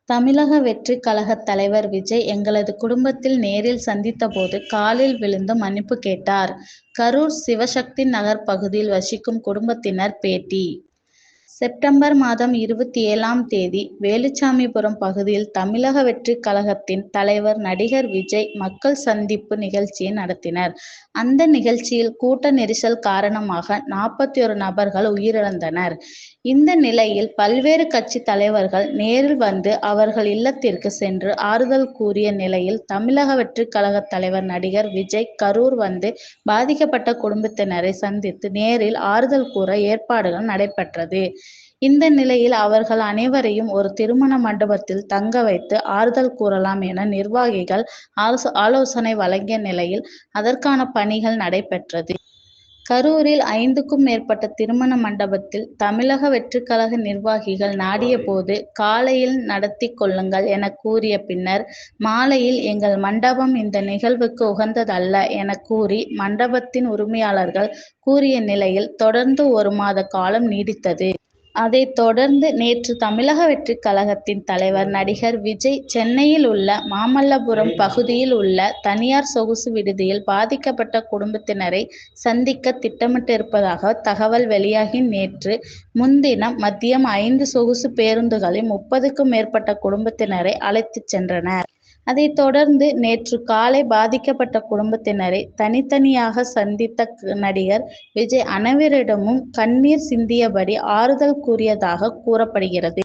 தமிழக வெற்றிக் கழகத் தலைவர் விஜய் எங்களது குடும்பத்தில் நேரில் சந்தித்தபோது காலில் விழுந்து மன்னிப்பு கேட்டார். கரூர் சிவசக்தி நகர் பகுதியில் வசிக்கும் குடும்பத்தினர் பேட்டி: செப்டம்பர் மாதம் 27ஆம் தேதி வேலுச்சாமிபுரம் பகுதியில் தமிழக வெற்றிக் கழகத்தின் தலைவர் நடிகர் விஜய் மக்கள் சந்திப்பு நிகழ்ச்சியை நடத்தினர். அந்த நிகழ்ச்சியில் கூட்ட நெரிசல் காரணமாக 41 நபர்கள் உயிரிழந்தனர். இந்த நிலையில் பல்வேறு கட்சி தலைவர்கள் நேரில் வந்து அவர்கள் இல்லத்திற்கு சென்று ஆறுதல் கூறிய நிலையில் தமிழக வெற்றிக் கழக தலைவர் நடிகர் விஜய் கரூர் வந்து பாதிக்கப்பட்ட குடும்பத்தினரை சந்தித்து நேரில் ஆறுதல் கூற ஏற்பாடுகள் நடைபெற்றது. இந்த நிலையில் அவர்கள் அனைவரையும் ஒரு திருமண மண்டபத்தில் தங்க வைத்து ஆறுதல் கூறலாம் என நிர்வாகிகள் ஆலோசனை வழங்கிய நிலையில் அதற்கான பணிகள் நடைபெற்றது. கரூரில் 5க்கும் மேற்பட்ட திருமண மண்டபத்தில் தமிழக வெற்றிக் கழக நிர்வாகிகள் நாடிய போது காலையில் நடத்திக் கொள்ளுங்கள் என கூறிய பின்னர் மாலையில் எங்கள் மண்டபம் இந்த நிகழ்வுக்கு உகந்ததல்ல என கூறி மண்டபத்தின் உரிமையாளர்கள் கூறிய நிலையில் தொடர்ந்து 1 மாத காலம் நீடித்தது. அதைத் தொடர்ந்து நேற்று தமிழக வெற்றிக் கழகத்தின் தலைவர் நடிகர் விஜய் சென்னையில் உள்ள மாமல்லபுரம் பகுதியில் உள்ள தனியார் சொகுசு விடுதியில் பாதிக்கப்பட்ட குடும்பத்தினரை சந்திக்க திட்டமிட்டிருப்பதாக தகவல் வெளியாகி நேற்று முன்தினம் மதியம் 5 சொகுசு பேருந்துகளில் 30க்கும் மேற்பட்ட குடும்பத்தினரை அழைத்துச் சென்றனர். அதைத் தொடர்ந்து நேற்று காலை பாதிக்கப்பட்ட குடும்பத்தினரை தனித்தனியாக சந்தித்த நடிகர் விஜய் அனைவரிடமும் கண்ணீர் சிந்தியபடி ஆறுதல் கூறியதாக கூறப்படுகிறது.